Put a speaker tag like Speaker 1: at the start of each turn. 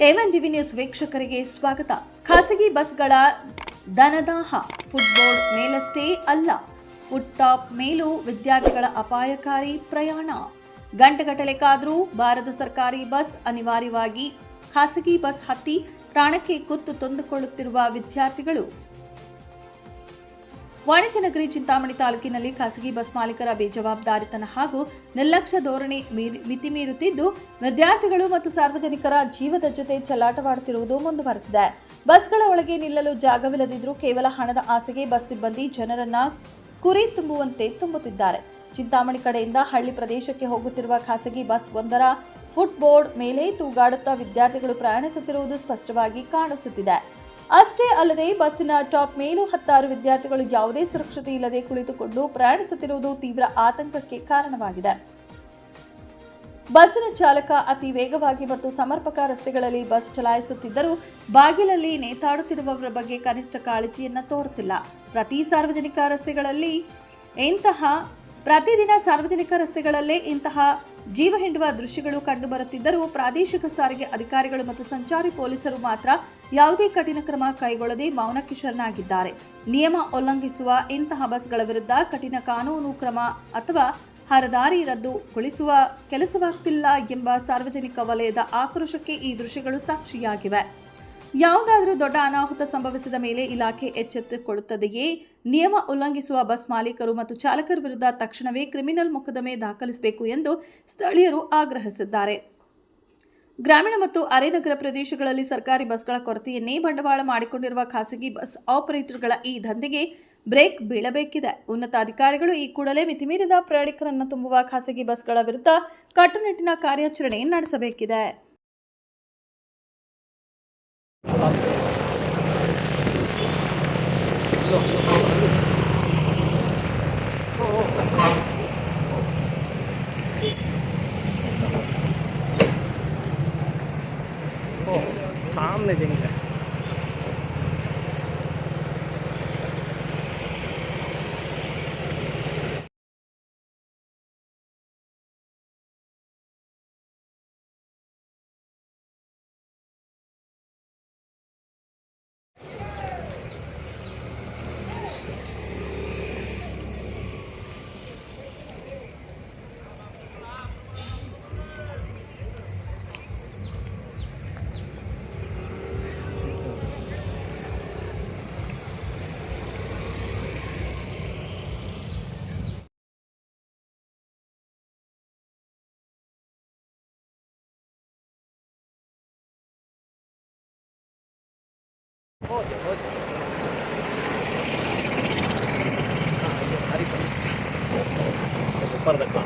Speaker 1: A1 TV news ವೀಕ್ಷಕರಿಗೆ ಸ್ವಾಗತ. ಖಾಸಗಿ ಬಸ್ಗಳ ದನದಾಹ ಫುಟ್ಬೋರ್ಡ್ ಮೇಲಷ್ಟೇ ಅಲ್ಲ, ಫುಟ್ ಟಾಪ್ ಮೇಲೂ ವಿದ್ಯಾರ್ಥಿಗಳ ಅಪಾಯಕಾರಿ ಪ್ರಯಾಣ. ಗಂಟೆಗಟ್ಟಲೆ ಕಾದರೂ ಬಾರದ ಸರ್ಕಾರಿ ಬಸ್, ಅನಿವಾರ್ಯವಾಗಿ ಖಾಸಗಿ ಬಸ್ ಹತ್ತಿ ಪ್ರಾಣಕ್ಕೆ ಕುತ್ತು ತಂದುಕೊಳ್ಳುತ್ತಿರುವ ವಿದ್ಯಾರ್ಥಿಗಳು. ವಾಣಿಜ್ಯ ನಗರಿ ಚಿಂತಾಮಣಿ ತಾಲೂಕಿನಲ್ಲಿ ಖಾಸಗಿ ಬಸ್ ಮಾಲೀಕರ ಬೇಜವಾಬ್ದಾರಿತನ ಹಾಗೂ ನಿರ್ಲಕ್ಷ್ಯ ಧೋರಣೆ ಮಿತಿ ಮೀರುತ್ತಿದ್ದು, ವಿದ್ಯಾರ್ಥಿಗಳು ಮತ್ತು ಸಾರ್ವಜನಿಕರ ಜೀವದ ಜೊತೆ ಚೆಲ್ಲಾಟವಾಡುತ್ತಿರುವುದು ಮುಂದುವರೆದಿದೆ. ಬಸ್ಗಳ ಒಳಗೆ ನಿಲ್ಲಲು ಜಾಗವಿಲ್ಲದಿದ್ದರೂ ಕೇವಲ ಹಣದ ಆಸೆಗೆ ಬಸ್ ಸಿಬ್ಬಂದಿ ಜನರನ್ನ ಕುರಿ ತುಂಬುವಂತೆ ತುಂಬುತ್ತಿದ್ದಾರೆ. ಚಿಂತಾಮಣಿ ಕಡೆಯಿಂದ ಹಳ್ಳಿ ಪ್ರದೇಶಕ್ಕೆ ಹೋಗುತ್ತಿರುವ ಖಾಸಗಿ ಬಸ್ ಒಂದರ ಫುಟ್ ಬೋರ್ಡ್ ಮೇಲೆ ತೂಗಾಡುತ್ತಾ ವಿದ್ಯಾರ್ಥಿಗಳು ಪ್ರಯಾಣಿಸುತ್ತಿರುವುದು ಸ್ಪಷ್ಟವಾಗಿ ಕಾಣಿಸುತ್ತಿದೆ. ಅಷ್ಟೇ ಅಲ್ಲದೆ ಬಸ್ಸಿನ ಟಾಪ್ ಮೇಲೂ ಹತ್ತಾರು ವಿದ್ಯಾರ್ಥಿಗಳು ಯಾವುದೇ ಸುರಕ್ಷತೆ ಇಲ್ಲದೆ ಕುಳಿತುಕೊಂಡು ಪ್ರಯಾಣಿಸುತ್ತಿರುವುದು ತೀವ್ರ ಆತಂಕಕ್ಕೆ ಕಾರಣವಾಗಿದೆ. ಬಸ್ಸಿನ ಚಾಲಕ ಅತಿ ವೇಗವಾಗಿ ಮತ್ತು ಸಮರ್ಪಕ ರಸ್ತೆಗಳಲ್ಲಿ ಬಸ್ ಚಲಾಯಿಸುತ್ತಿದ್ದರೂ ಬಾಗಿಲಲ್ಲಿ ನೇತಾಡುತ್ತಿರುವವರ ಬಗ್ಗೆ ಕನಿಷ್ಠ ಕಾಳಜಿಯನ್ನ ತೋರುತ್ತಿಲ್ಲ. ಪ್ರತಿದಿನ ಸಾರ್ವಜನಿಕ ರಸ್ತೆಗಳಲ್ಲೇ ಇಂತಹ ಜೀವ ಹಿಂಡುವ ದೃಶ್ಯಗಳು ಕಂಡುಬರುತ್ತಿದ್ದರೂ ಪ್ರಾದೇಶಿಕ ಸಾರಿಗೆ ಅಧಿಕಾರಿಗಳು ಮತ್ತು ಸಂಚಾರಿ ಪೊಲೀಸರು ಮಾತ್ರ ಯಾವುದೇ ಕಠಿಣ ಕ್ರಮ ಕೈಗೊಳ್ಳದೆ ಮೌನಕ್ಕೆ ಶರಣಾಗಿದ್ದಾರೆ. ನಿಯಮ ಉಲ್ಲಂಘಿಸುವ ಇಂತಹ ಬಸ್ಗಳ ವಿರುದ್ಧ ಕಠಿಣ ಕಾನೂನು ಕ್ರಮ ಅಥವಾ ಹರದಾರಿ ರದ್ದುಗೊಳಿಸುವ ಕೆಲಸವಾಗ್ತಿಲ್ಲ ಎಂಬ ಸಾರ್ವಜನಿಕ ವಲಯದ ಆಕ್ರೋಶಕ್ಕೆ ಈ ದೃಶ್ಯಗಳು ಸಾಕ್ಷಿಯಾಗಿವೆ. ಯಾವುದಾದರೂ ದೊಡ್ಡ ಅನಾಹುತ ಸಂಭವಿಸಿದ ಮೇಲೆ ಇಲಾಖೆ ಎಚ್ಚೆತ್ತುಕೊಳ್ಳುತ್ತದೆಯೇ? ನಿಯಮ ಉಲ್ಲಂಘಿಸುವ ಬಸ್ ಮಾಲೀಕರು ಮತ್ತು ಚಾಲಕರ ವಿರುದ್ಧ ತಕ್ಷಣವೇ ಕ್ರಿಮಿನಲ್ ಮೊಕದ್ದಮೆ ದಾಖಲಿಸಬೇಕು ಎಂದು ಸ್ಥಳೀಯರು ಆಗ್ರಹಿಸಿದ್ದಾರೆ. ಗ್ರಾಮೀಣ ಮತ್ತು ಅರೆನಗರ ಪ್ರದೇಶಗಳಲ್ಲಿ ಸರ್ಕಾರಿ ಬಸ್ಗಳ ಕೊರತೆಯನ್ನೇ ಬಂಡವಾಳ ಮಾಡಿಕೊಂಡಿರುವ ಖಾಸಗಿ ಬಸ್ ಆಪರೇಟರ್ಗಳ ಈ ದಂಧೆಗೆ ಬ್ರೇಕ್ ಬೀಳಬೇಕಿದೆ. ಉನ್ನತ ಅಧಿಕಾರಿಗಳು ಈ ಕೂಡಲೇ ಮಿತಿಮೀರಿದ ಪ್ರಯಾಣಿಕರನ್ನು ತುಂಬುವ ಖಾಸಗಿ ಬಸ್ಗಳ ವಿರುದ್ಧ ಕಟ್ಟುನಿಟ್ಟಿನ ಕಾರ್ಯಾಚರಣೆ ನಡೆಸಬೇಕಿದೆ.
Speaker 2: सामने देंगे ऊपर देखो